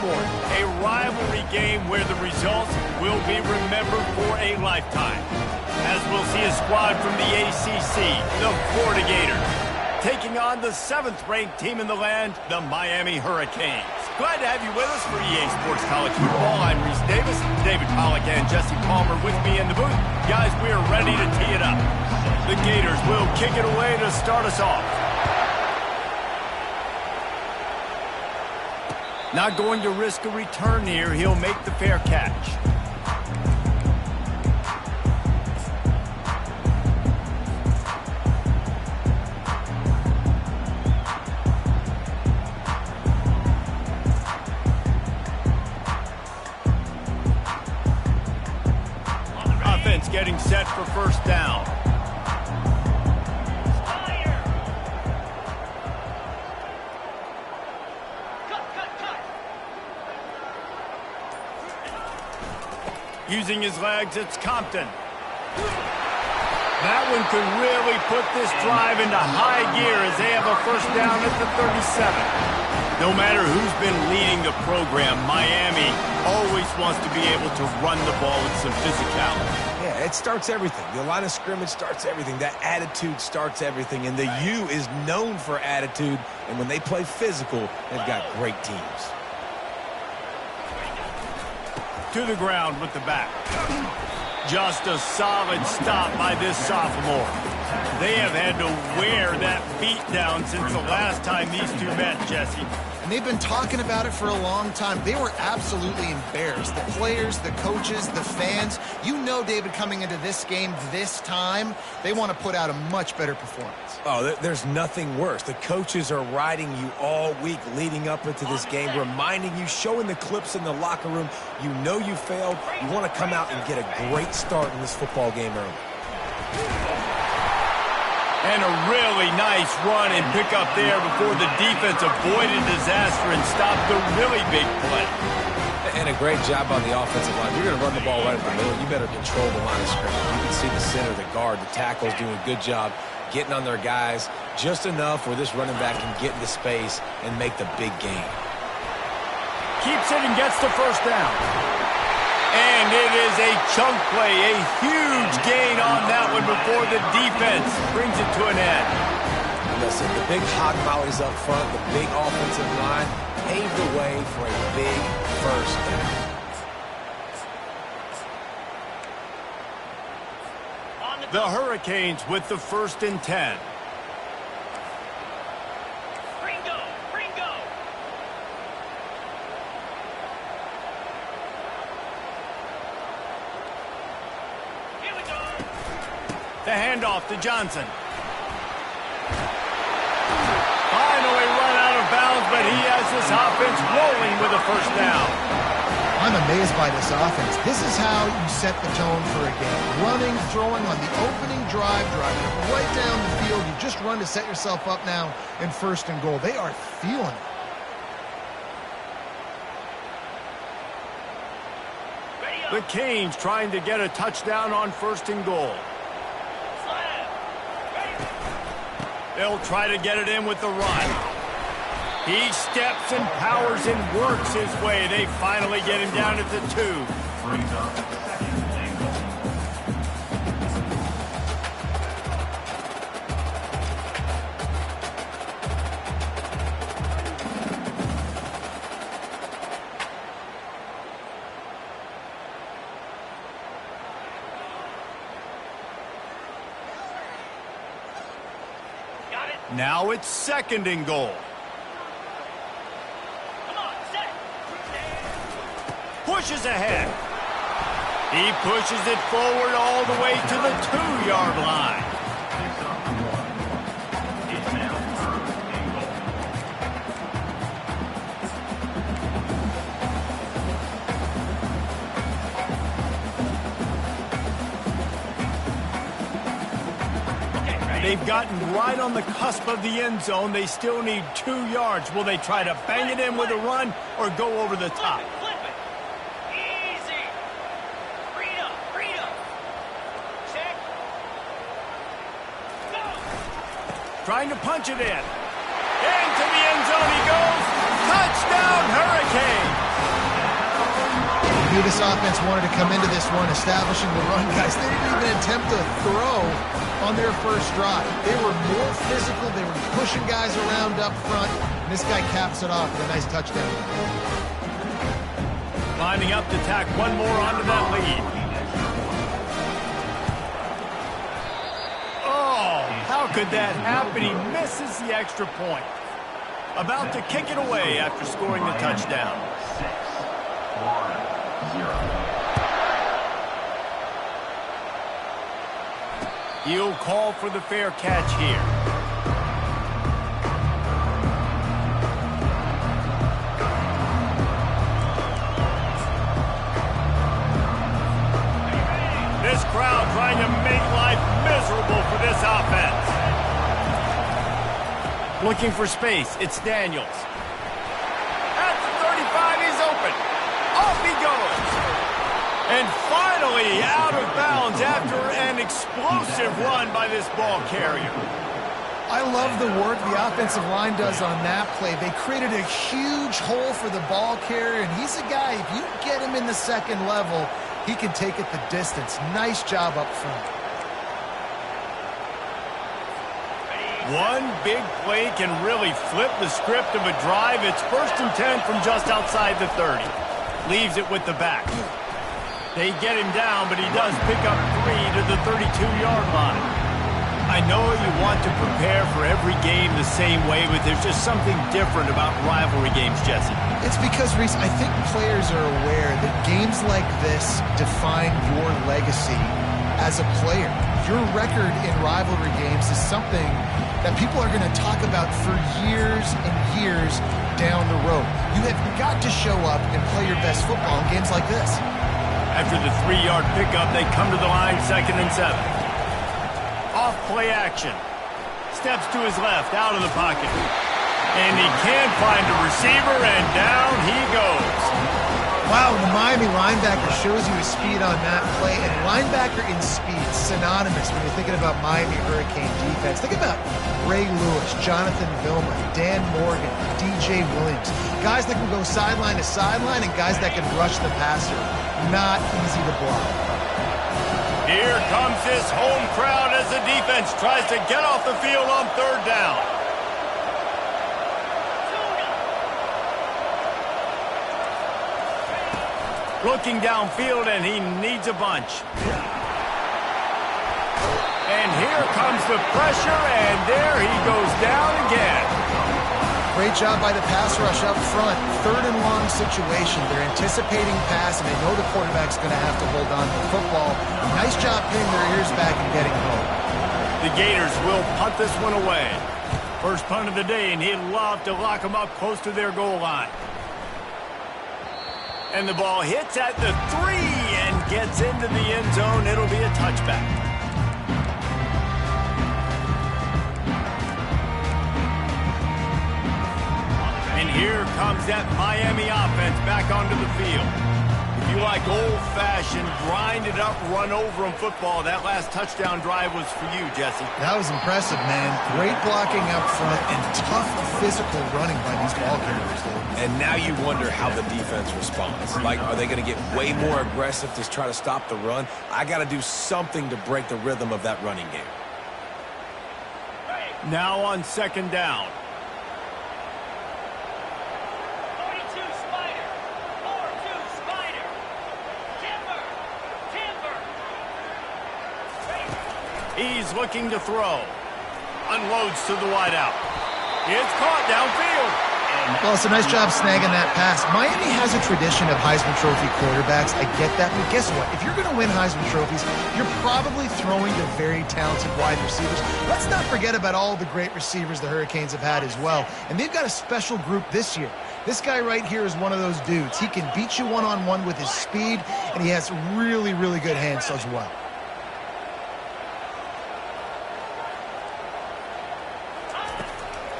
sport. A rivalry game where the results will be remembered for a lifetime. As we'll see a squad from the ACC, the Florida Gators, taking on the 7th-ranked team in the land, the Miami Hurricanes. Glad to have you with us for EA Sports College Football. I'm Reese Davis, David Pollack, and Jesse Palmer with me in the booth. Guys, we are ready to tee it up. The Gators will kick it away to start us off. Not going to risk a return here. He'll make the fair catch. Offense getting set for first down. Using his legs, it's Compton. That one could really put this drive into high gear as they have a first down at the 37. No matter who's been leading the program, Miami always wants to be able to run the ball with some physicality. Yeah, it starts everything. The line of scrimmage starts everything. That attitude starts everything. And the U is known for attitude. And when they play physical, they've got great teams. To the ground with the back. Just a solid stop by this sophomore. They have had to wear that beat down since the last time these two met, Jesse. And they've been talking about it for a long time. They were absolutely embarrassed. The players, the coaches, the fans. You know, David, coming into this game this time, they want to put out a much better performance. Oh, there's nothing worse. The coaches are riding you all week leading up into this game, reminding you, showing the clips in the locker room. You know you failed. You want to come out and get a great start in this football game early. And a really nice run and pick up there before the defense avoided disaster and stopped the really big play. And a great job on the offensive line. You're going to run the ball right at the middle. You better control the line of scrimmage. You can see the center, the guard, the tackles doing a good job getting on their guys just enough where this running back can get into space and make the big game. Keeps it and gets the first down. And it is a chunk play, a huge gain on that one before the defense brings it to an end. Listen, the big hog mollies up front, the big offensive line paved the way for a big first down. The Hurricanes with the 1st and 10. The handoff to Johnson. Finally run out of bounds, but he has this offense rolling with a first down. I'm amazed by this offense. This is how you set the tone for a game. Running, throwing on the opening drive, driving it right down the field. You just run to set yourself up now in 1st and goal. They are feeling it. The Canes trying to get a touchdown on 1st and goal. They'll try to get it in with the run. He steps and powers and works his way. They finally get him down at the 2. Now it's 2nd and goal. Pushes ahead. He pushes it forward all the way to the 2-yard line. They've gotten right on the cusp of the end zone. They still need 2 yards. Will they try to bang it in with a run or go over the top? Flip it. Easy. Freedom. Check. Go. Trying to punch it in. Into the end zone he goes. Touchdown, Hurricanes. knew this offense wanted to come into this one, establishing the run, guys. They didn't even attempt to throw on their first drive. They were more physical. They were pushing guys around up front. And this guy caps it off with a nice touchdown. Lining up to tack one more onto that lead. Oh, how could that happen? He misses the extra point. About to kick it away after scoring the touchdown. 6-1-0. He'll call for the fair catch here. This crowd trying to make life miserable for this offense. Looking for space. It's Daniels. At the 35, he's open. Off he goes. And finally out of bounds after an explosive run by this ball carrier. I love the work the offensive line does on that play. They created a huge hole for the ball carrier, and he's a guy, if you get him in the second level, he can take it the distance. Nice job up front. One big play can really flip the script of a drive. It's 1st and 10 from just outside the 30. Leaves it with the back. They get him down, but he does pick up 3 to the 32-yard line. I know you want to prepare for every game the same way, but there's just something different about rivalry games, Jesse. It's because, Reese, I think players are aware that games like this define your legacy as a player. Your record in rivalry games is something that people are going to talk about for years and years down the road. You have got to show up and play your best football in games like this. After the 3-yard pickup, they come to the line, 2nd and 7. Off play action. Steps to his left, out of the pocket. And he can't find a receiver, and down he goes. Wow, the Miami linebacker shows you his speed on that play, and linebacker in speed, synonymous when you're thinking about Miami Hurricane defense. Think about Ray Lewis, Jonathan Vilma, Dan Morgan, DJ Williams. Guys that can go sideline to sideline and guys that can rush the passer. Not easy to block. Here comes this home crowd as the defense tries to get off the field on 3rd down. Looking downfield, and he needs a bunch. And here comes the pressure, and there he goes down again. Great job by the pass rush up front. 3rd and long situation. They're anticipating pass, and they know the quarterback's going to have to hold on to the football. Nice job pinning their ears back and getting home. The Gators will punt this one away. First punt of the day, and he'd love to lock them up close to their goal line. And the ball hits at the 3 and gets into the end zone. It'll be a touchback. And here comes that Miami offense back onto the field. If you like old-fashioned, grind-it-up, run-over-'em football, that last touchdown drive was for you, Jesse. That was impressive, man. Great blocking up front and tough physical running by these ball carriers, dude. And now you wonder how the defense responds. Like, are they going to get way more aggressive to try to stop the run? I got to do something to break the rhythm of that running game. Now on 2nd down. 42 Spider. 4-2 Spider. Timber. He's looking to throw. Unloads to the wideout. It's caught downfield. Well, it's a nice job snagging that pass. Miami has a tradition of Heisman Trophy quarterbacks. I get that. But guess what? If you're going to win Heisman Trophies, you're probably throwing to very talented wide receivers. Let's not forget about all the great receivers the Hurricanes have had as well. And they've got a special group this year. This guy right here is one of those dudes. He can beat you one-on-one with his speed, and he has really, really good hands as well.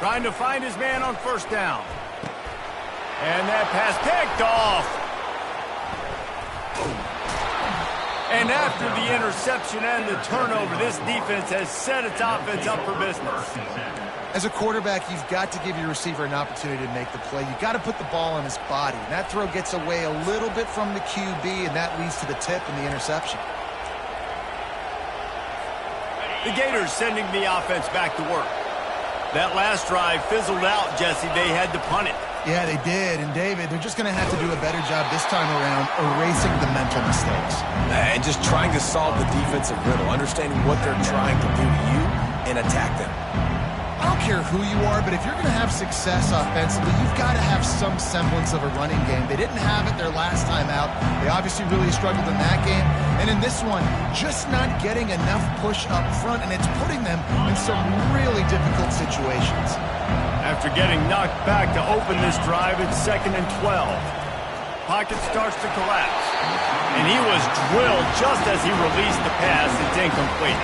Trying to find his man on 1st down. And that pass picked off. And after the interception and the turnover, this defense has set its offense up for business. As a quarterback, you've got to give your receiver an opportunity to make the play. You've got to put the ball on his body. And that throw gets away a little bit from the QB, and that leads to the tip and the interception. The Gators sending the offense back to work. That last drive fizzled out, Jesse. They had to punt it. Yeah, they did. And, David, they're just going to have to do a better job this time around erasing the mental mistakes. And just trying to solve the defensive riddle, understanding what they're trying to do to you and attack them. I don't care who you are, but if you're going to have success offensively, you've got to have some semblance of a running game. They didn't have it their last time out. They obviously really struggled in that game. And in this one, just not getting enough push up front, and it's putting them in some really difficult situations. After getting knocked back to open this drive, it's 2nd and 12. Pocket starts to collapse. And he was drilled just as he released the pass. It's incomplete.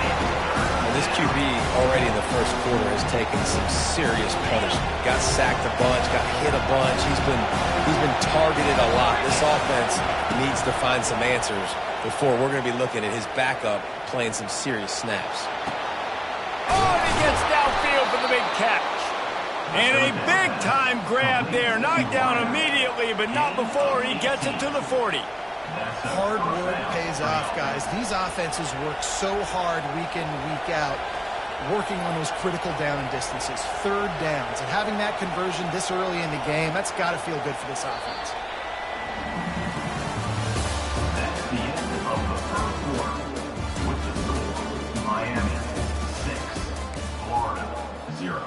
This QB already in the first quarter has taken some serious punishment. Got sacked a bunch, got hit a bunch. He's been targeted a lot. This offense needs to find some answers before we're going to be looking at his backup playing some serious snaps. Oh, and he gets downfield for the big catch. And a big-time grab there. Knocked down immediately, but not before he gets it to the 40. Hard work pays off, guys. These offenses work so hard week in, week out, working on those critical down and distances, third downs. And having that conversion this early in the game, that's got to feel good for this offense. That's the end of the first quarter. With the score, Miami 6, Florida 0.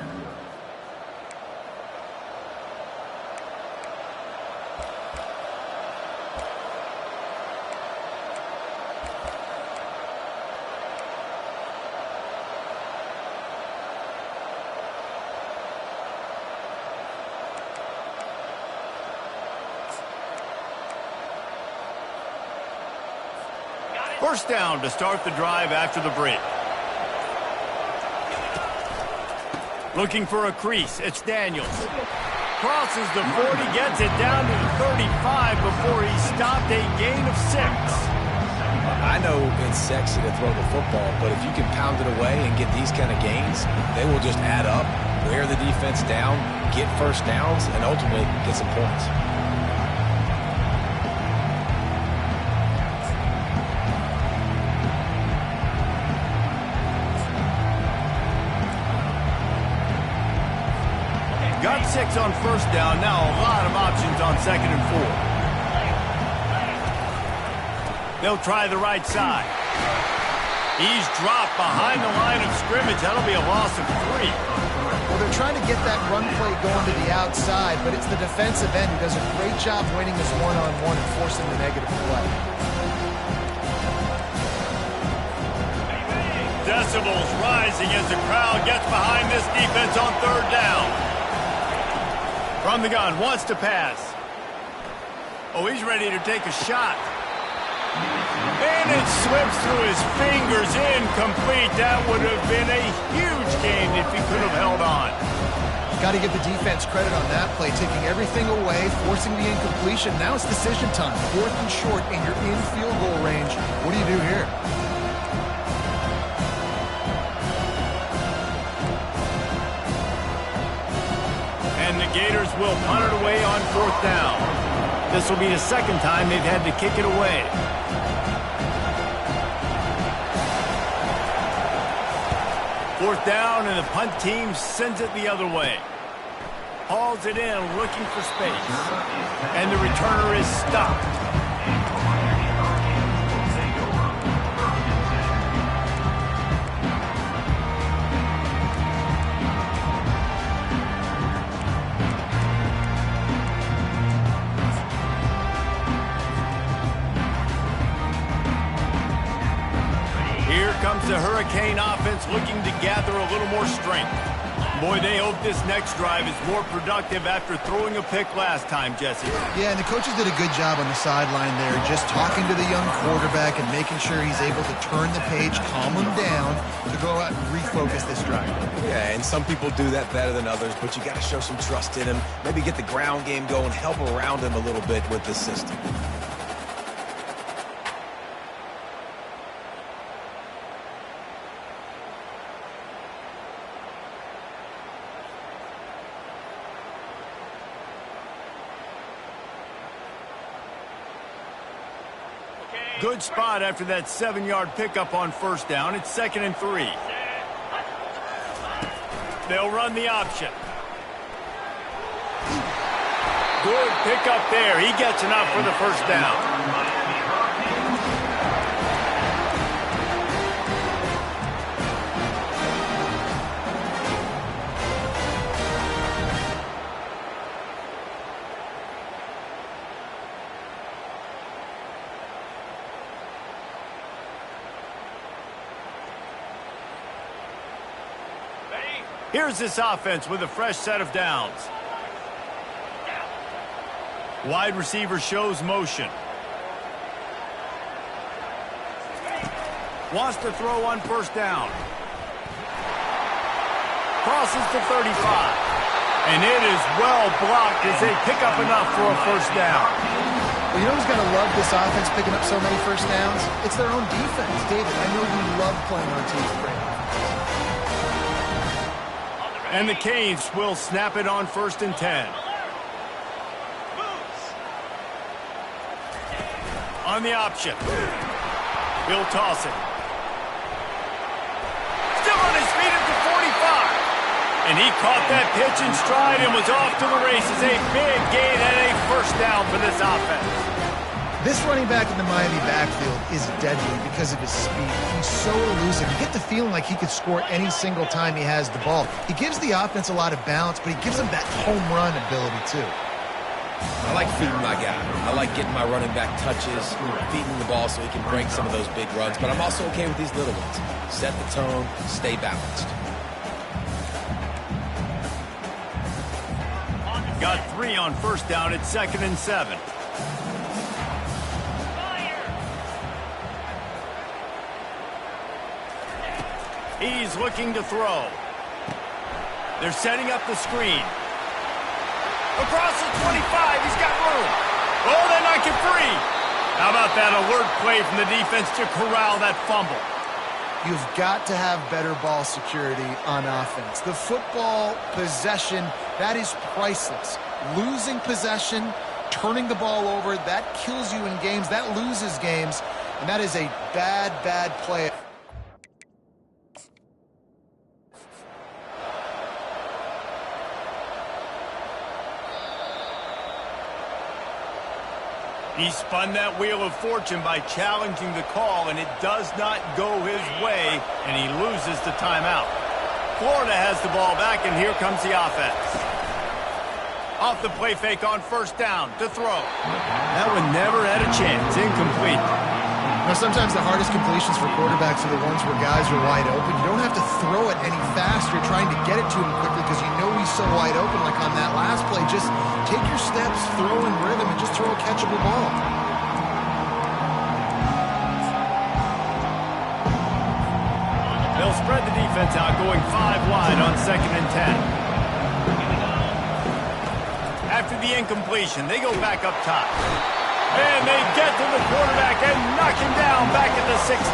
First down to start the drive after the break. Looking for a crease. It's Daniels. Crosses the 40, gets it down to the 35 before he stopped a gain of 6. I know it's sexy to throw the football, but if you can pound it away and get these kind of gains, they will just add up, wear the defense down, get first downs, and ultimately get some points. Got 6 on first down. Now a lot of options on 2nd and 4. They'll try the right side. He's dropped behind the line of scrimmage. That'll be a loss of 3. Well, they're trying to get that run play going to the outside, but it's the defensive end who does a great job winning his one-on-one and forcing the negative play. Decibels rising as the crowd gets behind this defense on 3rd down. From the gun, wants to pass. Oh, he's ready to take a shot. And it slips through his fingers, incomplete. That would have been a huge gain if he could have held on. Got to give the defense credit on that play, taking everything away, forcing the incompletion. Now it's decision time. 4th and short, and you're in field goal range. What do you do here? And the Gators will punt it away on 4th down. This will be the 2nd time they've had to kick it away. Fourth down, and the punt team sends it the other way. Hauls it in, looking for space. And the returner is stopped. Comes the Hurricane offense looking to gather a little more strength. Boy, they hope this next drive is more productive after throwing a pick last time, Jesse. Yeah, and the coaches did a good job on the sideline there, just talking to the young quarterback and making sure he's able to turn the page, calm him down, to go out and refocus this drive. Yeah, and some people do that better than others, but you got to show some trust in him, maybe get the ground game going, help around him a little bit with this system. Good spot after that 7-yard pickup on first down. It's 2nd and 3. They'll run the option. Good pickup there. He gets enough for the first down. Here's this offense with a fresh set of downs. Wide receiver shows motion. Wants to throw on first down. Crosses to 35. And it is well blocked as they pick up enough for a first down. Well, you know who's got to love this offense picking up so many first downs? It's their own defense. David, I know you love playing on teams with great offenses. And the Canes will snap it on 1st and 10. On the option. He'll toss it. Still on his feet at the 45. And he caught that pitch in stride and was off to the races. A big gain and a first down for this offense. This running back in the Miami backfield is deadly because of his speed. He's so elusive. You get the feeling like he could score any single time he has the ball. He gives the offense a lot of balance, but he gives them that home run ability too. I like feeding my guy. I like getting my running back touches, feeding the ball so he can break some of those big runs. But I'm also okay with these little ones. Set the tone, stay balanced. Got 3 on first down at 2nd and 7. He's looking to throw. They're setting up the screen. Across the 25, he's got room. Oh, they knock it free. How about that alert play from the defense to corral that fumble? You've got to have better ball security on offense. The football possession, that is priceless. Losing possession, turning the ball over, that kills you in games, that loses games, and that is a bad, bad play. He spun that wheel of fortune by challenging the call, and it does not go his way, and he loses the timeout. Florida has the ball back, and here comes the offense. Off the play fake on first down to throw. That one never had a chance. Incomplete. Now, sometimes the hardest completions for quarterbacks are the ones where guys are wide open. You don't have to throw it any faster, trying to get it to him quickly because you know he's so wide open. Like on that last play, just take your steps, throw in rhythm, and just throw a catchable ball. They'll spread the defense out, going 5 wide on 2nd and 10. After the incompletion, they go back up top. And they get to the quarterback and knock him down back at the 16.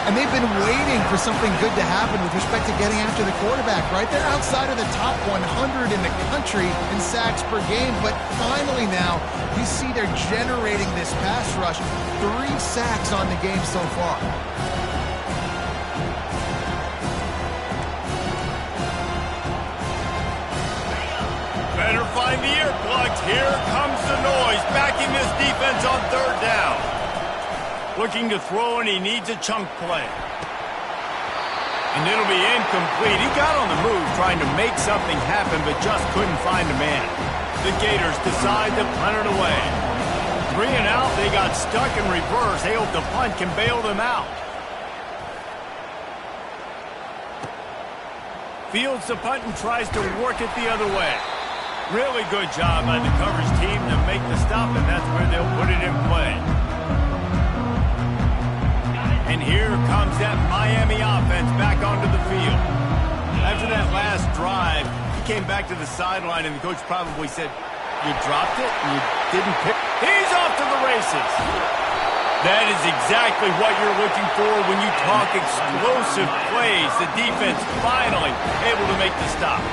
And they've been waiting for something good to happen with respect to getting after the quarterback, right? They're outside of the top 100 in the country in sacks per game, but finally now you see they're generating this pass rush. 3 sacks on the game so far. Better find the earplugs. Here comes the noise, backing this defense on 3rd down. Looking to throw, and he needs a chunk play. And it'll be incomplete. He got on the move trying to make something happen, but just couldn't find a man. The Gators decide to punt it away. 3 and out, they got stuck in reverse. They hope the punt can bail them out. Fields the punt and tries to work it the other way. Really good job by the coverage team to make the stop, and that's where they'll put it in play. And here comes that Miami offense back onto the field. After that last drive, he came back to the sideline, and the coach probably said, "You dropped it and you didn't pick." He's off to the races. That is exactly what you're looking for when you talk explosive plays. The defense finally able to make the stop.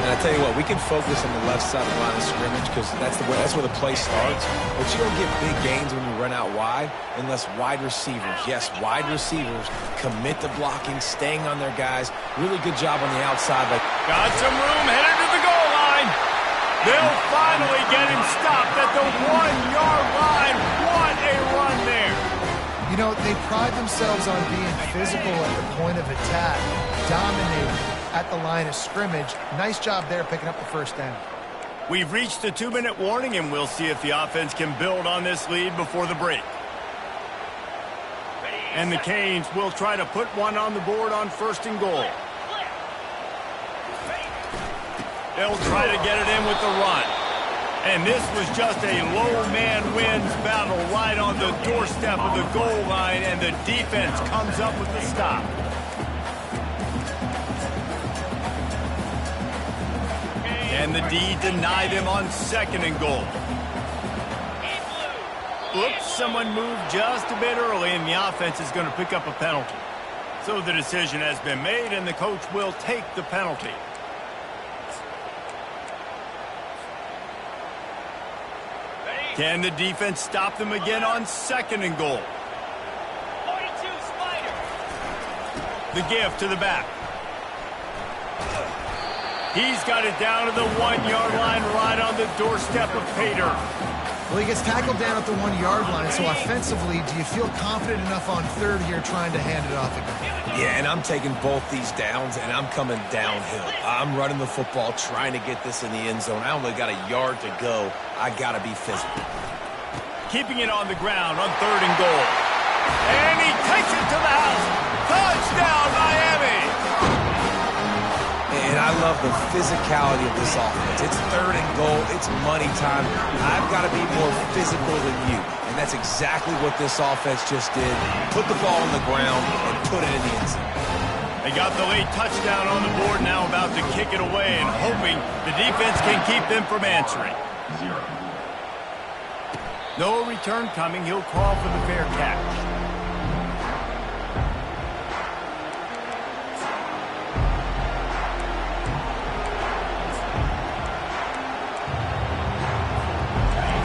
And I tell you what, we can focus on the left side of the line of scrimmage because that's where the play starts. But you don't get big gains when you run out wide unless wide receivers, yes, wide receivers, commit to blocking, staying on their guys. Really good job on the outside. Got some room, headed to the goal line. They'll finally get him stopped at the 1-yard line. What a run there. You know, they pride themselves on being physical at the point of attack, dominating at the line of scrimmage. Nice job there picking up the first down. We've reached the 2-minute warning, and we'll see if the offense can build on this lead before the break. And the Canes will try to put one on the board on 1st and goal. They'll try to get it in with the run. And this was just a low man wins battle right on the doorstep of the goal line, and the defense comes up with the stop. And the D deny them on 2nd and goal. Oops, someone moved just a bit early, and the offense is going to pick up a penalty. So the decision has been made, and the coach will take the penalty. Can the defense stop them again on 2nd and goal? 42 Spider. The give to the back. He's got it down to the 1-yard line right on the doorstep of Pater. Well, he gets tackled down at the 1-yard line, so offensively, do you feel confident enough on 3rd here trying to hand it off again? Yeah, and I'm taking both these downs, and I'm coming downhill. I'm running the football, trying to get this in the end zone. I only got a yard to go. I got to be physical. Keeping it on the ground on 3rd and goal. And he takes it to the house. Touchdown, Miami! And I love the physicality of this offense. It's 3rd and goal. It's money time. I've got to be more physical than you. And that's exactly what this offense just did. Put the ball on the ground and put it in the end zone. They got the late touchdown on the board, now about to kick it away and hoping the defense can keep them from answering. 0. No return coming. He'll call for the fair catch.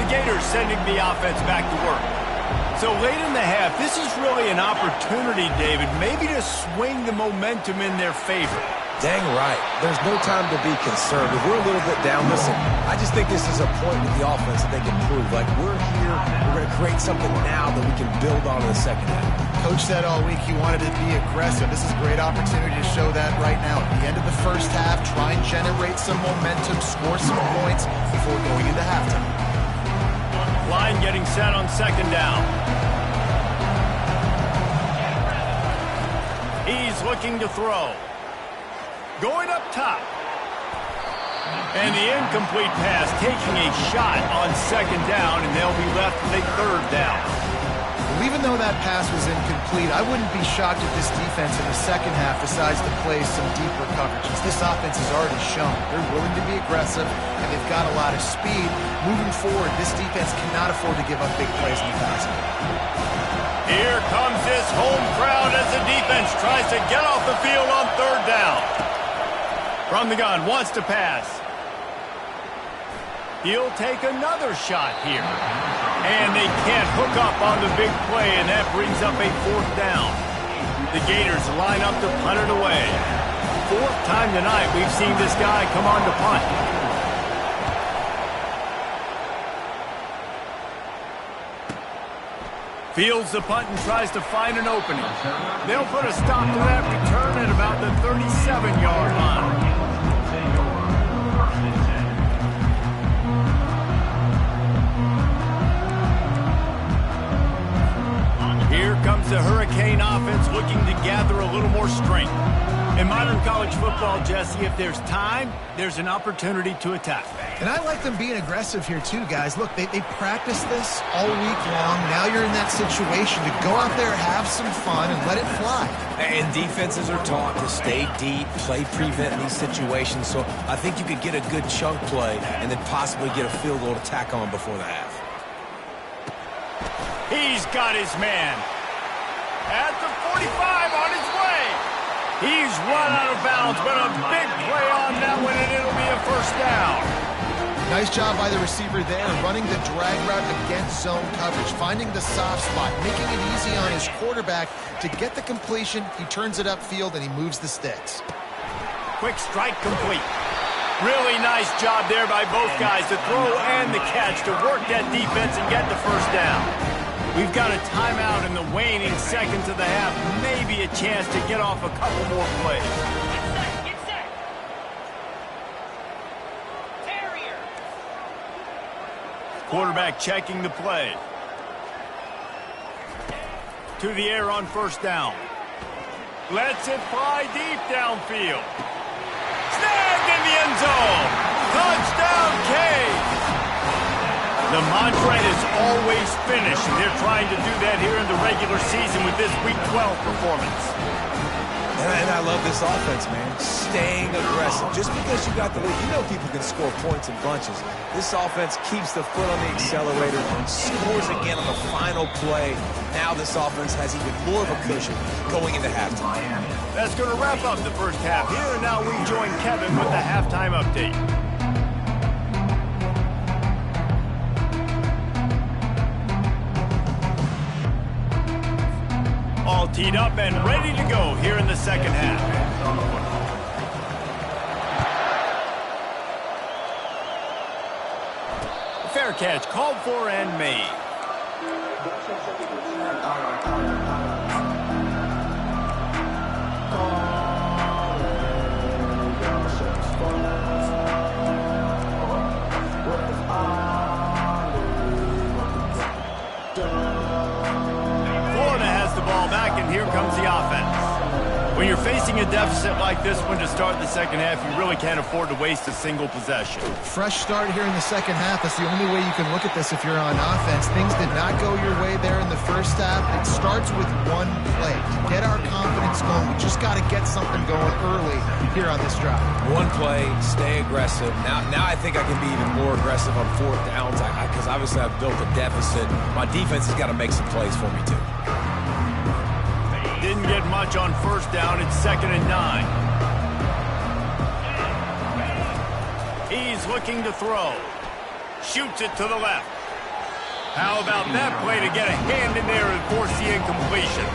Gators sending the offense back to work. So late in the half, this is really an opportunity, David, maybe to swing the momentum in their favor. Dang right. There's no time to be concerned. If we're a little bit down, listen, I just think this is a point with the offense that they can prove. Like, we're here, we're going to create something now that we can build on in the second half. Coach said all week he wanted to be aggressive. This is a great opportunity to show that right now. At the end of the first half, try and generate some momentum, score some points before going into halftime. Line getting set on 2nd down. He's looking to throw. Going up top. And the incomplete pass taking a shot on 2nd down, and they'll be left with a 3rd down. Well, even though that pass was incomplete, I wouldn't be shocked if this defense in the second half decides to play some deeper coverages. This offense has already shown they're willing to be aggressive, and they've got a lot of speed. Moving forward, this defense cannot afford to give up big plays in the passing game. Here comes this home crowd as the defense tries to get off the field on 3rd down. From the gun, wants to pass. He'll take another shot here. And they can't hook up on the big play, and that brings up a 4th down. The Gators line up to punt it away. 4th time tonight we've seen this guy come on to punt. Fields the punt and tries to find an opening. They'll put a stop to that return at about the 37-yard line. Here comes the Hurricane offense looking to gather a little more strength. In modern college football, Jesse, if there's time, there's an opportunity to attack. And I like them being aggressive here too, guys. Look, they practice this all week long. Now you're in that situation to go out there, have some fun, and let it fly. And defenses are taught to stay deep, play prevent in these situations. So I think you could get a good chunk play and then possibly get a field goal to tack on before the half. He's got his man. At the 45 on his way. He's run out of bounds, but a big play on that one, and it'll be a a first down. Nice job by the receiver there, running the drag route against zone coverage, finding the soft spot, making it easy on his quarterback to get the completion. He turns it upfield, and he moves the sticks. Quick strike complete. Really nice job there by both guys, the throw and the catch, to work that defense and get the first down. We've got a timeout in the waning seconds of the half, maybe a chance to get off a couple more plays. Get set. Terrier. Quarterback checking the play. To the air on first down. Lets it fly deep downfield. Snagged in the end zone. Touchdown, Cade. The mantra is always finish, and they're trying to do that here in the regular season with this Week 12 performance. And I love this offense, man. Staying aggressive. Just because you got the lead, you know people can score points in bunches. This offense keeps the foot on the accelerator and scores again on the final play. Now this offense has even more of a cushion going into halftime. That's going to wrap up the first half here, and now we join Kevin with the halftime update. All teed up and ready to go here in the second half. Fair catch called for and made. And here comes the offense. When you're facing a deficit like this one to start the second half, you really can't afford to waste a single possession. Fresh start here in the second half. That's the only way you can look at this if you're on offense. Things did not go your way there in the first half. It starts with one play. To get our confidence going, we just got to get something going early here on this drive. One play, stay aggressive. Now I think I can be even more aggressive on fourth downs because obviously I've built a deficit. My defense has got to make some plays for me too. Didn't get much on first down. It's 2nd and 9. He's looking to throw. Shoots it to the left. How about that play to get a hand in there and force the incompletion?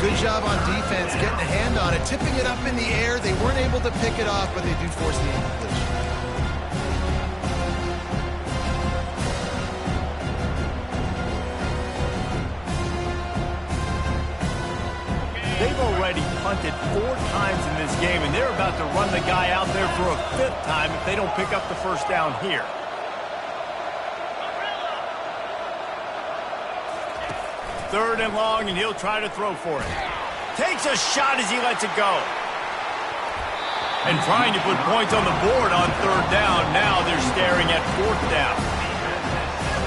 Good job on defense, getting a hand on it, tipping it up in the air. They weren't able to pick it off, but they do force the incompletion. They've already punted 4 times in this game, and they're about to run the guy out there for a 5th time if they don't pick up the first down here. Third and long, and he'll try to throw for it. Takes a shot as he lets it go. And trying to put points on the board on third down. Now they're staring at fourth down.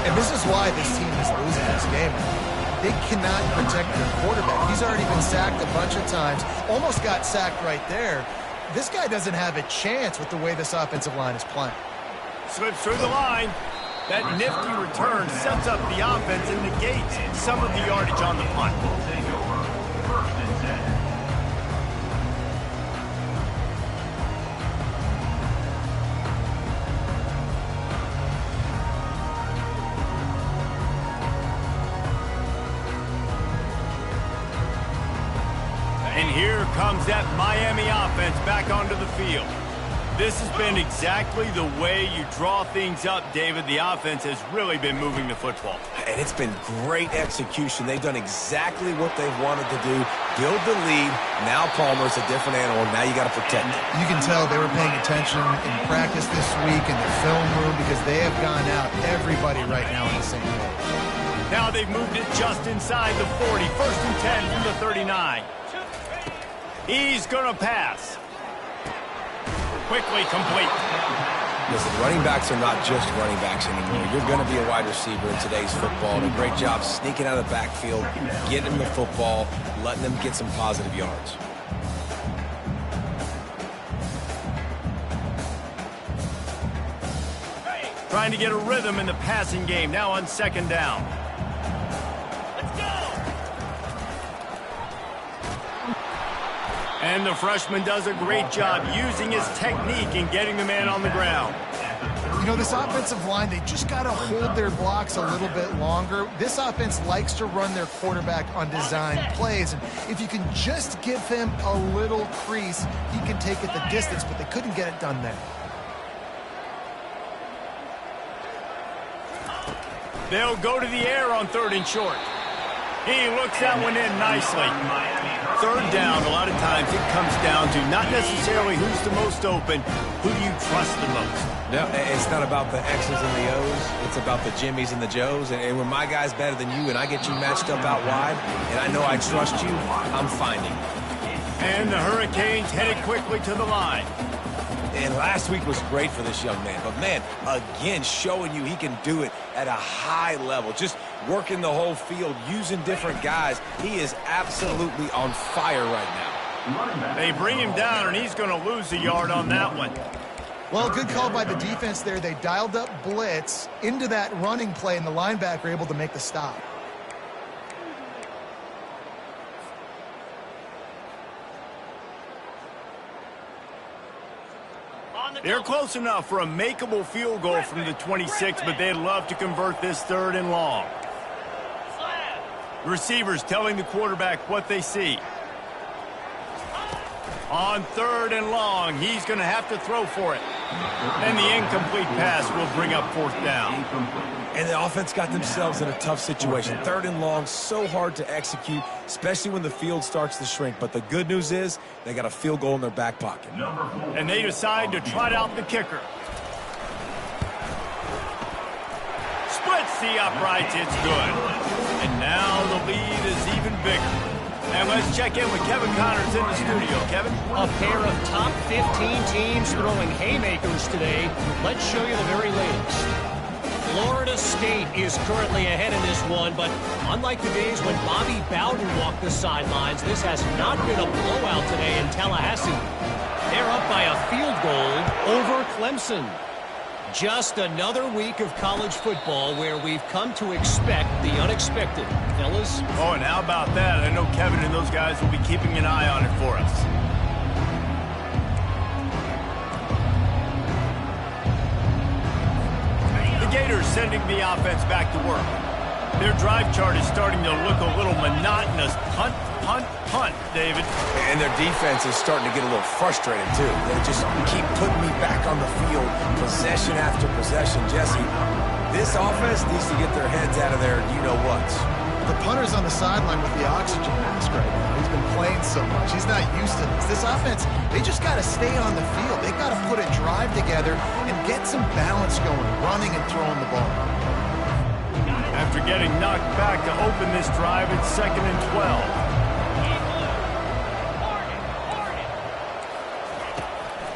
And this is why this team is losing this game. They cannot protect their quarterback. He's already been sacked a bunch of times. Almost got sacked right there. This guy doesn't have a chance with the way this offensive line is playing. Slips through the line. That nifty return sets up the offense and negates some of the yardage on the punt. And here comes that Miami offense back onto the field. This has been exactly the way you draw things up, David. The offense has really been moving the football. And it's been great execution. They've done exactly what they've wanted to do. Build the lead. Now Palmer's a different animal. Now you got to protect it. You can tell they were paying attention in practice this week in the film room because they have gone out, everybody right now on the same page. Now they've moved it just inside the 40. 1st and 10 from the 39. He's going to pass. Quickly complete. Listen, running backs are not just running backs anymore. You're going to be a wide receiver in today's football. And a great job sneaking out of the backfield, getting them the football, letting them get some positive yards. Trying to get a rhythm in the passing game now on 2nd down. And the freshman does a great job using his technique and getting the man on the ground. You know, this offensive line, they just got to hold their blocks a little bit longer. This offense likes to run their quarterback on design plays. And if you can just give him a little crease, he can take it the distance, but they couldn't get it done there. They'll go to the air on 3rd and short. He looks that one in nicely. 3rd down, a lot of times it comes down to not necessarily who's the most open, who do you trust the most? No, it's not about the X's and the O's. It's about the Jimmys and the Joes. And when my guy's better than you and I get you matched up out wide and I know I trust you, I'm finding you. And the Hurricanes headed quickly to the line. And last week was great for this young man. But, man, again, showing you he can do it at a high level. Just working the whole field, using different guys. He is absolutely on fire right now. They bring him down, and he's going to lose a yard on that one. Well, good call by the defense there. They dialed up blitz into that running play, and the linebacker able to make the stop. They're close enough for a makeable field goal from the 26, but they'd love to convert this 3rd and long. The receivers telling the quarterback what they see. On 3rd and long, he's going to have to throw for it. And the incomplete pass will bring up 4th down. And the offense got themselves in a tough situation. 3rd and long, so hard to execute, especially when the field starts to shrink. But the good news is they got a field goal in their back pocket. And they decide to trot out the kicker. Splits the uprights, it's good. And now the lead is even bigger. And let's check in with Kevin Connors in the studio. Kevin? A pair of top 15 teams throwing haymakers today. Let's show you the very latest. Florida State is currently ahead in this one, but unlike the days when Bobby Bowden walked the sidelines, this has not been a blowout today in Tallahassee. They're up by a field goal over Clemson. Just another week of college football where we've come to expect the unexpected. Fellas? Oh, and how about that? I know Kevin and those guys will be keeping an eye on it for us. The Gators sending the offense back to work. Their drive chart is starting to look a little monotonous. Punt, punt, punt, David. And their defense is starting to get a little frustrated, too. They just keep putting me back on the field, possession after possession. Jesse, this offense needs to get their heads out of their you-know-whats. The punter's on the sideline with the oxygen mask right now. He's been playing so much. He's not used to this. This offense, they just got to stay on the field. They got to put a drive together and get some balance going, running and throwing the ball. After getting knocked back to open this drive, it's 2nd and 12.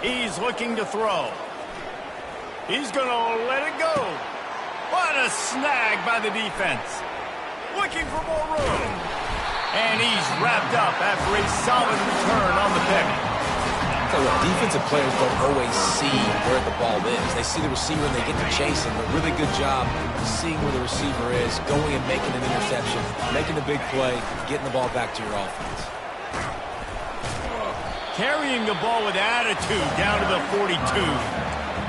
He's looking to throw. He's going to let it go. What a snag by the defense. Looking for more room. And he's wrapped up after a solid return on the pick. Tell you what, defensive players don't always see where the ball is. They see the receiver and they get to chase him. A really good job seeing where the receiver is, going and making an interception, making a big play, getting the ball back to your offense. Carrying the ball with attitude down to the 42.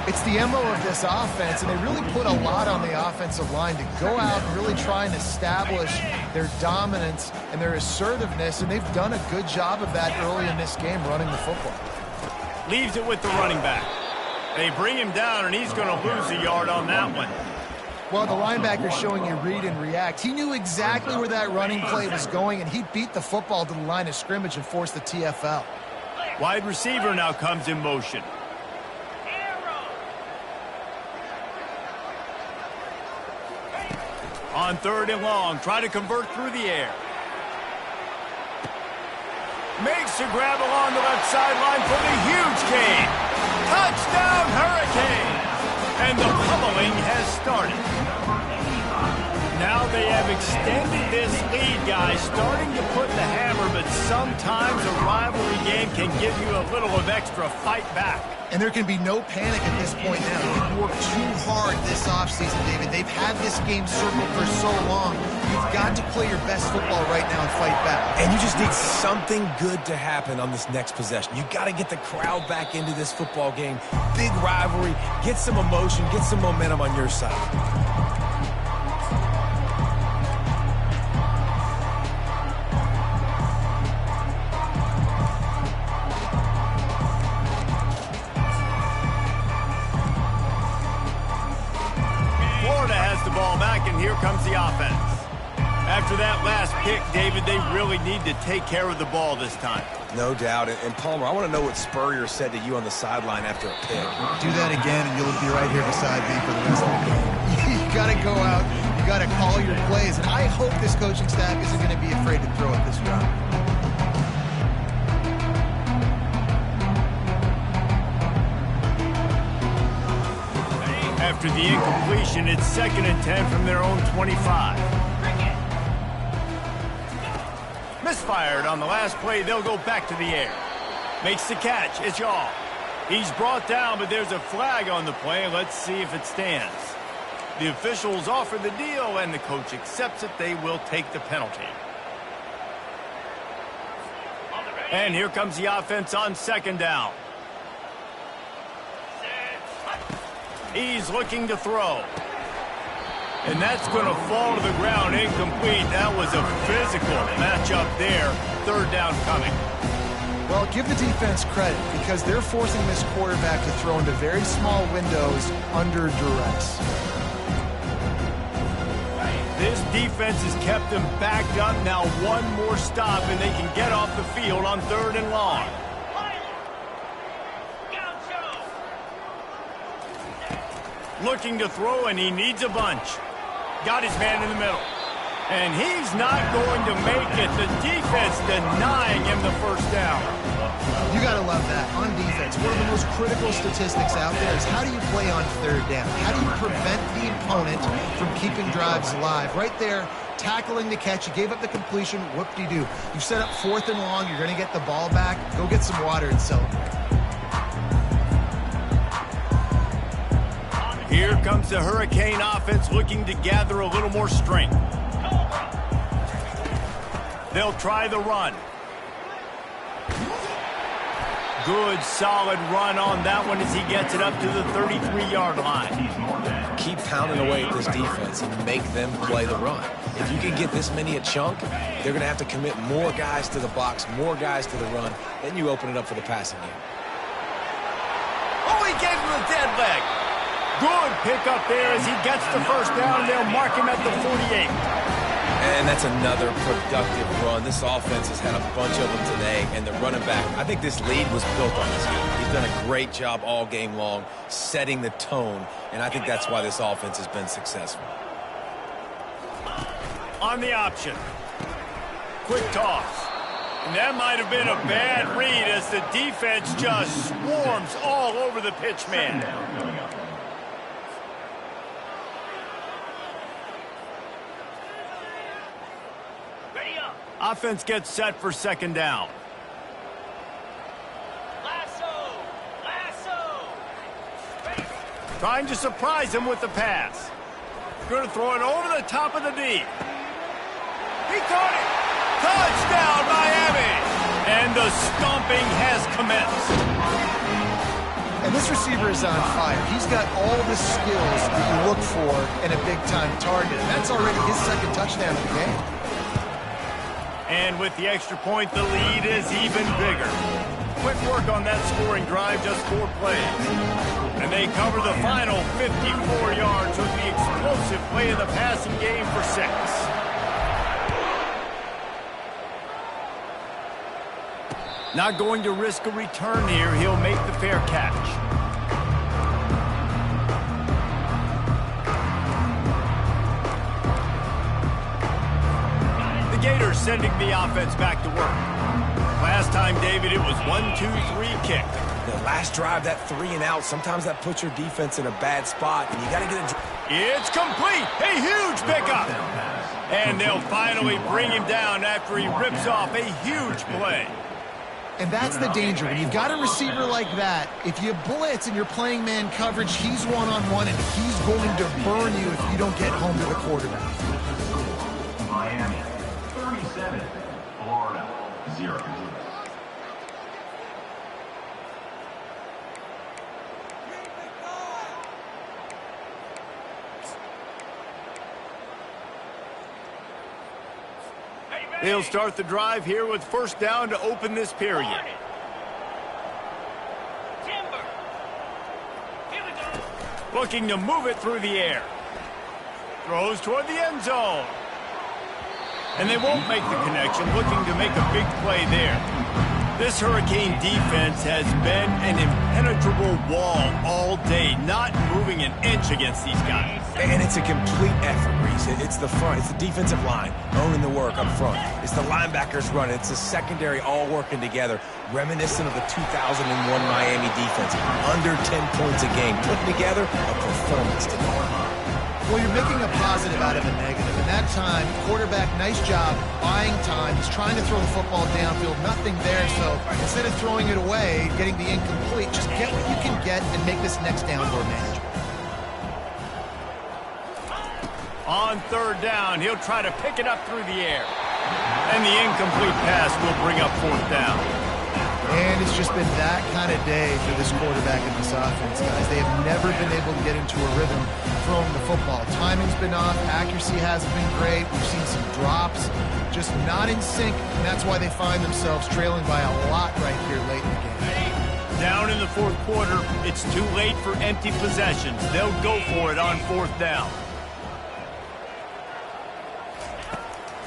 It's the MO of this offense, and they really put a lot on the offensive line to go out and really try and establish their dominance and their assertiveness, and they've done a good job of that early in this game running the football. Leaves it with the running back. They bring him down, and he's going to lose a yard on that one. Well, the linebacker's showing you read and react. He knew exactly where that running play was going, and he beat the football to the line of scrimmage and forced the TFL. Wide receiver now comes in motion. On 3rd and long, try to convert through the air. Makes a grab along the left sideline for the huge gain. Touchdown, Hurricane! And the pummeling has started. Now they have extended this lead, guys, starting to put the hammer, but sometimes a rivalry game can give you a little of extra fight back. And there can be no panic at this point now. They've worked too hard this offseason, David. They've had this game circled for so long. You've got to play your best football right now and fight back. And you just need something good to happen on this next possession. You got to get the crowd back into this football game. Big rivalry. Get some emotion. Get some momentum on your side. Here comes the offense. After that last pick, David, they really need to take care of the ball this time. No doubt. And Palmer, I want to know what Spurrier said to you on the sideline after a pick. Do that again, and you'll be right here beside me for the rest of the game. You got to go out. You got to call your plays. And I hope this coaching staff isn't going to be afraid to throw it this round. After the incompletion, it's 2nd and 10 from their own 25. Misfired on the last play. They'll go back to the air. Makes the catch. It's Yaw. He's brought down, but there's a flag on the play. Let's see if it stands. The officials offer the deal, and the coach accepts it. They will take the penalty. And here comes the offense on 2nd down. He's looking to throw. And that's going to fall to the ground incomplete. That was a physical matchup there. 3rd down coming. Well, give the defense credit because they're forcing this quarterback to throw into very small windows under duress. This defense has kept them backed up. Now one more stop and they can get off the field on 3rd and long. Looking to throw, and he needs a bunch. Got his man in the middle. And he's not going to make it. The defense denying him the 1st down. You got to love that. On defense, one of the most critical statistics out there is how do you play on 3rd down? How do you prevent the opponent from keeping drives alive? Right there, tackling the catch. You gave up the completion. Whoop-de-doo. You set up 4th and long. You're going to get the ball back. Go get some water and celebrate. Here comes the Hurricane offense looking to gather a little more strength. They'll try the run. Good, solid run on that one as he gets it up to the 33-yard line. Keep pounding away at this defense and make them play the run. If you can get this many a chunk, they're going to have to commit more guys to the box, more guys to the run. Then you open it up for the passing game. Oh, he gave him a dead leg. Good pickup there as he gets the 1st down, and they'll mark him at the 48. And that's another productive run. This offense has had a bunch of them today, and the running back, I think this lead was built on this game. He's done a great job all game long, setting the tone, and I think that's why this offense has been successful. On the option. Quick toss. And that might have been a bad read as the defense just swarms all over the pitch man. Offense gets set for 2nd down. Trying to surprise him with the pass. Going to throw it over the top of the D. He caught it. Touchdown, Miami. And the stomping has commenced. And this receiver is on fire. He's got all the skills that you look for in a big-time target. And that's already his 2nd touchdown of the game. And with the extra point, the lead is even bigger. Quick work on that scoring drive, just 4 plays. And they cover the final 54 yards with the explosive play in the passing game for 6. Not going to risk a return here. He'll make the fair catch. The Gators sending the offense back to work. Last time, David, it was 1-2-3 kick. The last drive, that 3 and out, sometimes that puts your defense in a bad spot, and you got to get it. It's complete. A huge pickup. And they'll finally bring him down after he rips off a huge play. And that's the danger. When you've got a receiver like that, if you blitz and you're playing man coverage, he's one-on-one, and he's going to burn you if you don't get home to the quarterback. Miami, 37. Florida, 0. They'll start the drive here with first down to open this period. Timber. Here we go. Looking to move it through the air. Throws toward the end zone. And they won't make the connection, looking to make a big play there. This Hurricane defense has been an impenetrable wall all day, not moving an inch against these guys. And it's a complete effort, Reese. It's the front. It's the defensive line owning the work up front. It's the linebackers running. It's the secondary all working together, reminiscent of the 2001 Miami defense. Under 10 points a game, putting together a performance today. Well, you're making a positive out of a negative. In that time, quarterback, nice job, buying time. He's trying to throw the football downfield, nothing there. So instead of throwing it away, getting the incomplete, just get what you can get and make this next down more manageable. On third down, he'll try to pick it up through the air. And the incomplete pass will bring up fourth down. And it's just been that kind of day for this quarterback and this offense, guys. They have never been able to get into a rhythm throwing the football. Timing's been off. Accuracy hasn't been great. We've seen some drops. Just not in sync, and that's why they find themselves trailing by a lot right here late in the game. Down in the fourth quarter, it's too late for empty possessions. They'll go for it on fourth down.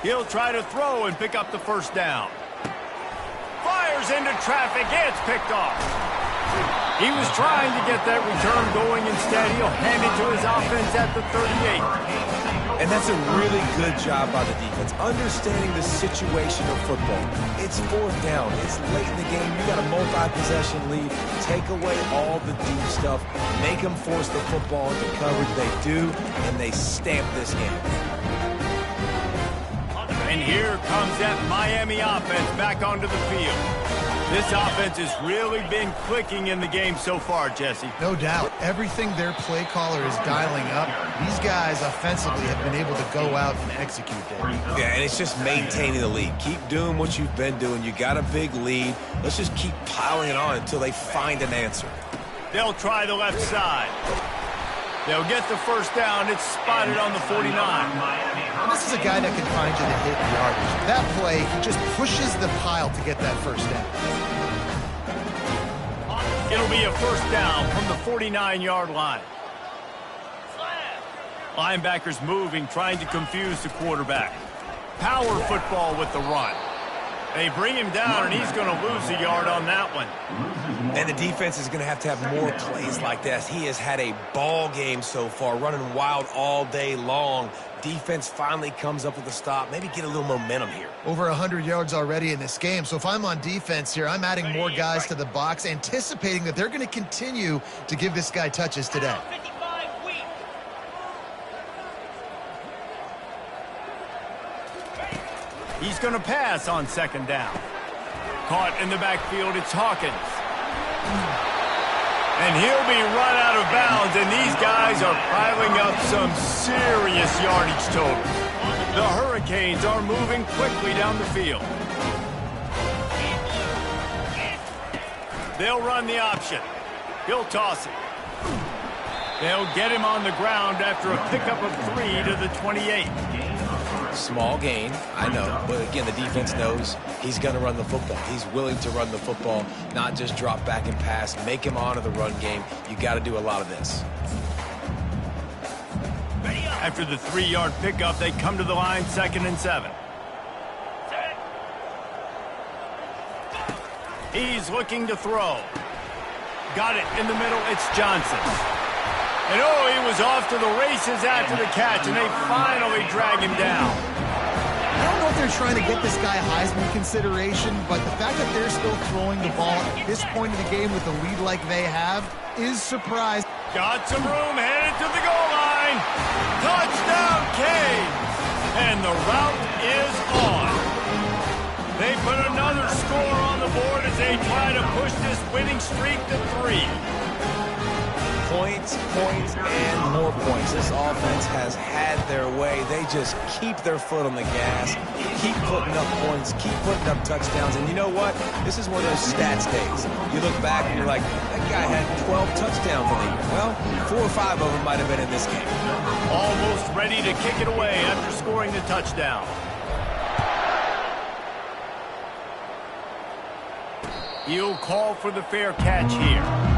He'll try to throw and pick up the first down. Fires into traffic. It's picked off. He was trying to get that return going. Instead, he'll hand it to his offense at the 38. And that's a really good job by the defense, understanding the situation of football. It's fourth down. It's late in the game. You got a multi-possession lead. Take away all the deep stuff. Make them force the football into coverage. They do, and they stamp this game. And here comes that Miami offense back onto the field. This offense has really been clicking in the game so far, Jesse. No doubt. Everything their play caller is dialing up, these guys offensively have been able to go out and execute there. Yeah, and it's just maintaining the lead. Keep doing what you've been doing. You got a big lead. Let's just keep piling it on until they find an answer. They'll try the left side. They'll get the first down. It's spotted on the 49. And this is a guy that can find you the hit yardage. That play, he just pushes the pile to get that first down. It'll be a first down from the 49-yard line. Linebackers moving, trying to confuse the quarterback. Power football with the run. They bring him down, and he's going to lose a yard on that one. And the defense is going to have more plays like this. He has had a ball game so far, running wild all day long. Defense finally comes up with a stop. Maybe get a little momentum here. Over 100 yards already in this game. So if I'm on defense here, I'm adding more guys to the box, anticipating that they're going to continue to give this guy touches today. 55 weak. He's going to pass on second down. Caught in the backfield, it's Hawkins. And he'll be run out of bounds, and these guys are piling up some serious yardage totals. The Hurricanes are moving quickly down the field. They'll run the option. He'll toss it. They'll get him on the ground after a pickup of 3 to the 28. Small gain, I know, but again, the defense knows he's going to run the football. He's willing to run the football, not just drop back and pass, make him honor the run game. You got to do a lot of this. After the 3-yard pickup, they come to the line, 2nd and 7. He's looking to throw. Got it in the middle, it's Johnson. And oh, he was off to the races after the catch, and they finally drag him down. I don't know if they're trying to get this guy Heisman consideration, but the fact that they're still throwing the ball at this point of the game with the lead like they have is surprising. Got some room, headed to the goal line. Touchdown, Canes. And the route is on. They put another score on the board. It's as they try to push this winning streak to 3. Points, and more points. This offense has had their way. They just keep their foot on the gas, keep putting up points, keep putting up touchdowns. And you know what? This is one of those stats days. You look back and you're like, that guy had 12 touchdowns in the year. Well, 4 or 5 of them might have been in this game. Almost ready to kick it away after scoring the touchdown. He'll call for the fair catch here.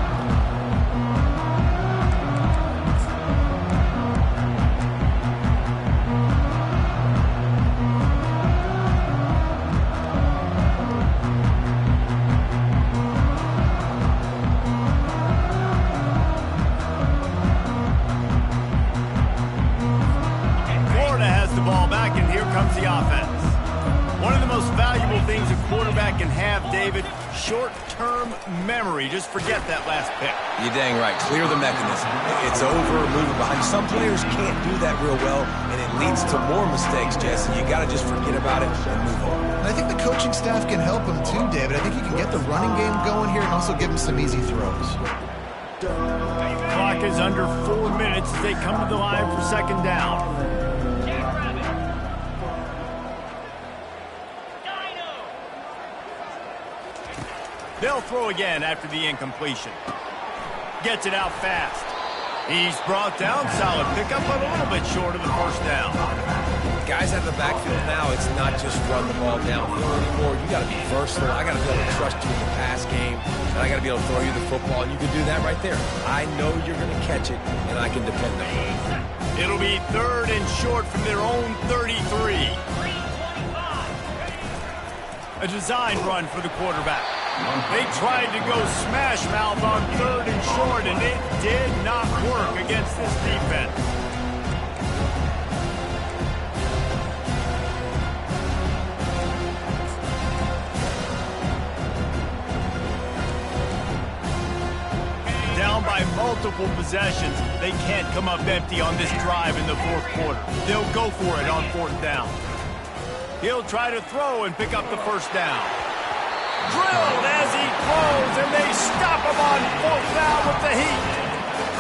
David, short-term memory. Just forget that last pick. You're dang right. Clear the mechanism. It's over, moving behind. Some players can't do that real well, and it leads to more mistakes, Jesse. You got to just forget about it and move on. And I think the coaching staff can help him too, David. I think he can get the running game going here and also give him some easy throws. Clock is under 4 minutes as they come to the line for second down. They'll throw again after the incompletion. Gets it out fast. He's brought down. Solid pickup, but a little bit short of the first down. Guys out of the backfield now, it's not just run the ball downfield anymore. You got to be versatile. I got to be able to trust you in the pass game, and I got to be able to throw you the football, and you can do that right there. I know you're going to catch it, and I can depend on you. It'll be 3rd and short from their own 33. A design run for the quarterback. They tried to go smash mouth on 3rd and short, and it did not work against this defense. Down by multiple possessions, they can't come up empty on this drive in the 4th quarter. They'll go for it on 4th down. He'll try to throw and pick up the first down. Drilled as he throws, and they stop him on 4th down with the heat.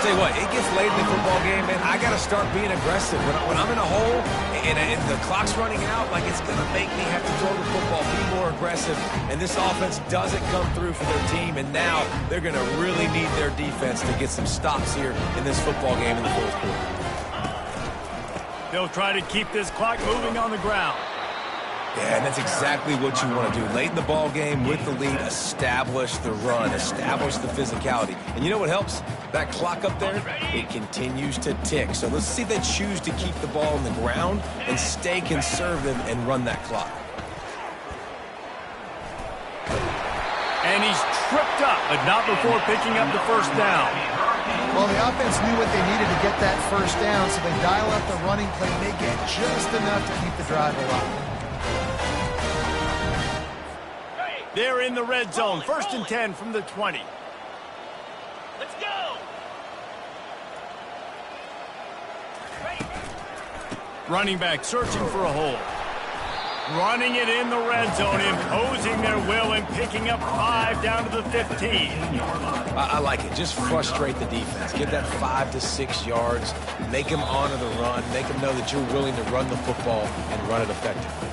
Tell you what, it gets late in the football game, man. I got to start being aggressive. When I'm in a hole and the clock's running out, like it's going to make me have to throw the football, be more aggressive. And this offense doesn't come through for their team, and now they're going to really need their defense to get some stops here in this football game in the 4th quarter. They'll try to keep this clock moving on the ground. Yeah, and that's exactly what you want to do. Late in the ball game with the lead, establish the run, establish the physicality. And you know what helps? That clock up there, it continues to tick. So let's see if they choose to keep the ball on the ground and stay conservative and run that clock. And he's tripped up, but not before picking up the first down. Well, the offense knew what they needed to get that first down, so they dial up the running play, and they get just enough to keep the drive alive. They're in the red zone. 1st and 10 from the 20. Let's go. Running back searching for a hole. Running it in the red zone, imposing their will and picking up 5 down to the 15. I like it. Just frustrate the defense. Give that 5 to 6 yards. Make them honor the run. Make them know that you're willing to run the football and run it effectively.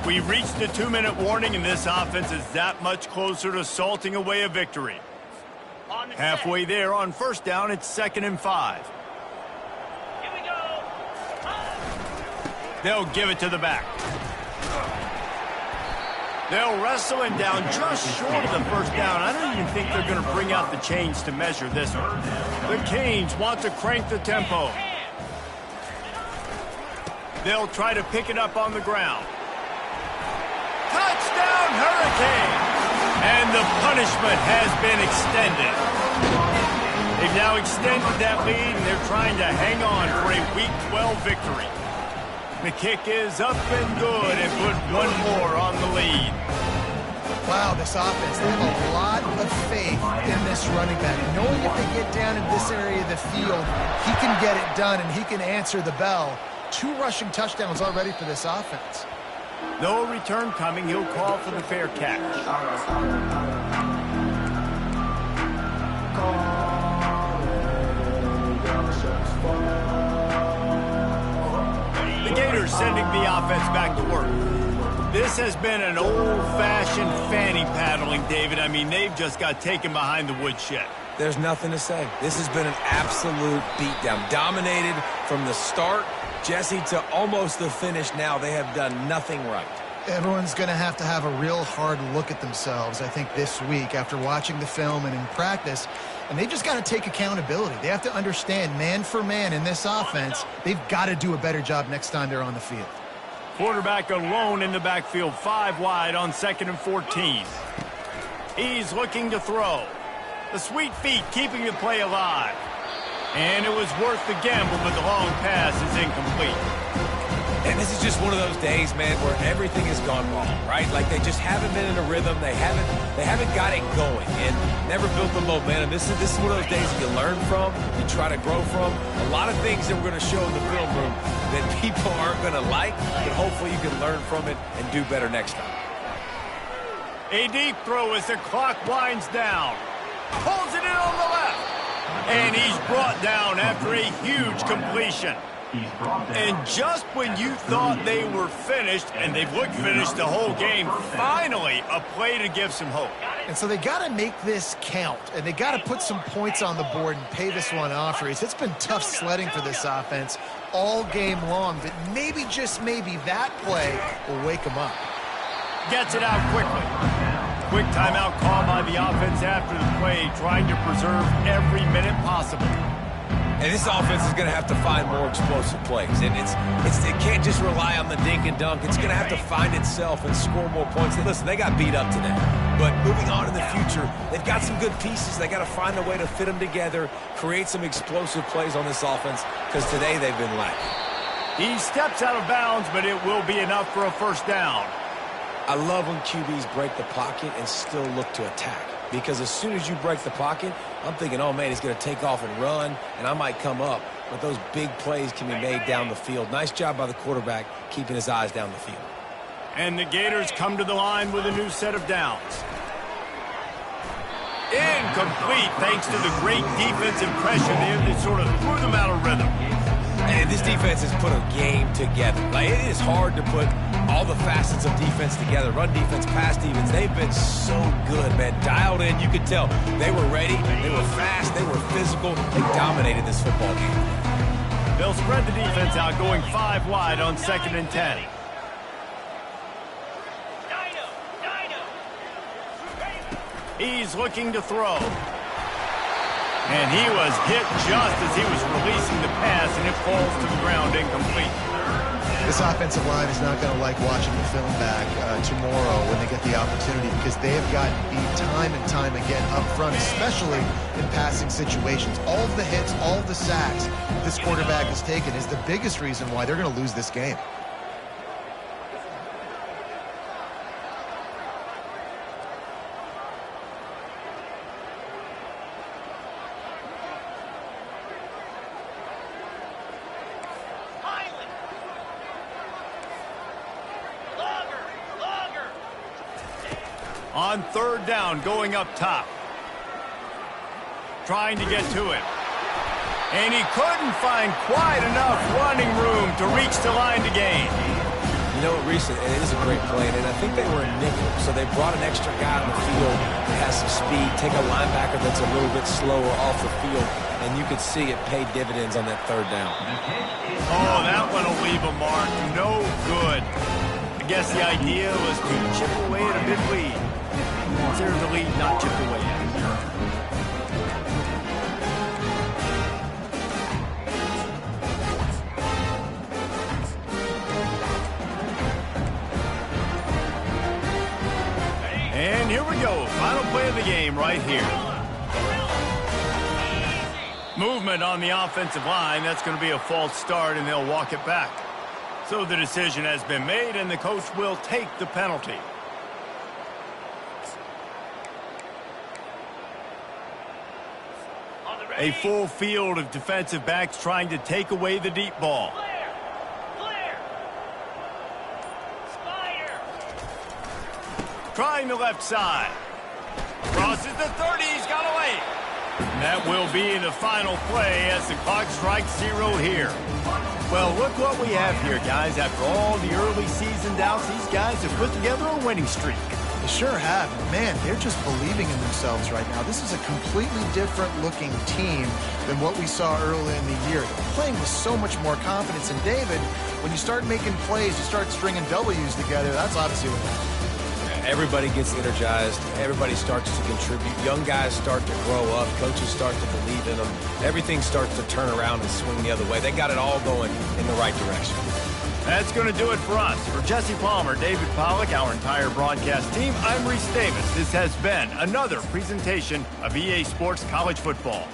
We reached the 2-minute warning, and this offense is that much closer to salting away a victory. Halfway there on 1st down, it's 2nd and 5. Here we go. They'll give it to the back. They'll wrestle him down just short of the first down. I don't even think they're going to bring out the chains to measure this one. The Canes want to crank the tempo. They'll try to pick it up on the ground. Touchdown, Hurricane! And the punishment has been extended. They've now extended that lead, and they're trying to hang on for a Week 12 victory. The kick is up and good, and put one more on the lead. Wow, this offense, they have a lot of faith in this running back. Knowing if they get down in this area of the field, he can get it done, and he can answer the bell. 2 rushing touchdowns already for this offense. No return coming. He'll call for the fair catch. The Gators sending the offense back to work. This has been an old-fashioned fanny paddling, David. I mean, they've just got taken behind the woodshed. There's nothing to say. This has been an absolute beatdown. Dominated from the start, Jesse, to almost the finish now. They have done nothing right. Everyone's going to have a real hard look at themselves, I think, this week after watching the film and in practice. And they just got to take accountability. They have to understand, man for man in this offense, they've got to do a better job next time they're on the field. Quarterback alone in the backfield, 5 wide on 2nd and 14. He's looking to throw. The sweet feet keeping the play alive. And it was worth the gamble, but the long pass is incomplete. And this is just one of those days, man, where everything has gone wrong, right? Like they just haven't been in a rhythm. They haven't got it going and never built the momentum. This is one of those days you learn from, you try to grow from. A lot of things that we're going to show in the film room that people aren't going to like, but hopefully you can learn from it and do better next time. A deep throw as the clock winds down. Pulls it in on the left. And he's brought down after a huge completion. And just when you thought they were finished, and they've looked finished the whole game, finally a play to give some hope. And so they got to make this count, and they got to put some points on the board and pay this one off. It's been tough sledding for this offense all game long, but maybe, just maybe, that play will wake them up. Gets it out quickly. Quick timeout call by the offense after the play, trying to preserve every minute possible. And this offense is going to have to find more explosive plays. And it can't just rely on the dink and dunk. It's going to have to find itself and score more points. Listen, they got beat up today. But moving on in the future, they've got some good pieces. They got to find a way to fit them together, create some explosive plays on this offense, because today they've been lacking. He steps out of bounds, but it will be enough for a first down. I love when QBs break the pocket and still look to attack. Because as soon as you break the pocket, I'm thinking, oh, man, he's going to take off and run, and I might come up. But those big plays can be made down the field. Nice job by the quarterback keeping his eyes down the field. And the Gators come to the line with a new set of downs. Incomplete, thanks to the great defensive pressure there that sort of threw them out of rhythm. And this defense has put a game together. Like, it is hard to put all the facets of defense together. Run defense, pass defense. They've been so good, man. Dialed in, you could tell. They were ready, they were fast, they were physical. They dominated this football game. They'll spread the defense out, going 5 wide on 2nd and 10. He's looking to throw. And he was hit just as he was releasing the pass, and it falls to the ground incomplete. This offensive line is not going to like watching the film back tomorrow when they get the opportunity, because they have gotten beat time and time again up front, especially in passing situations. All of the hits, all of the sacks this quarterback has taken is the biggest reason why they're going to lose this game. On 3rd down, going up top. Trying to get to it. And he couldn't find quite enough running room to reach the line to gain. You know what, Reese, it is a great play, and I think they were in nickel, so they brought an extra guy on the field that has some speed, take a linebacker that's a little bit slower off the field, and you could see it paid dividends on that 3rd down. Oh, that one will leave a mark. No good. I guess the idea was to chip away at a big lead. Consider the lead not chipped away at. And here we go. Final play of the game right here. Movement on the offensive line. That's going to be a false start, and they'll walk it back. So the decision has been made, and the coach will take the penalty. A full field of defensive backs trying to take away the deep ball. Trying the left side. Crosses the 30. He's got away. And that will be the final play as the clock strikes 0 here. Well, look what we have here, guys. After all the early season doubts, these guys have put together a winning streak. They sure have. Man, they're just believing in themselves right now. This is a completely different-looking team than what we saw early in the year. They're playing with so much more confidence. And, David, when you start making plays, you start stringing W's together, that's obviously what happens. Everybody gets energized. Everybody starts to contribute. Young guys start to grow up. Coaches start to believe in them. Everything starts to turn around and swing the other way. They got it all going in the right direction. That's going to do it for us. For Jesse Palmer, David Pollack, our entire broadcast team, I'm Reese Davis. This has been another presentation of EA Sports College Football.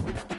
it.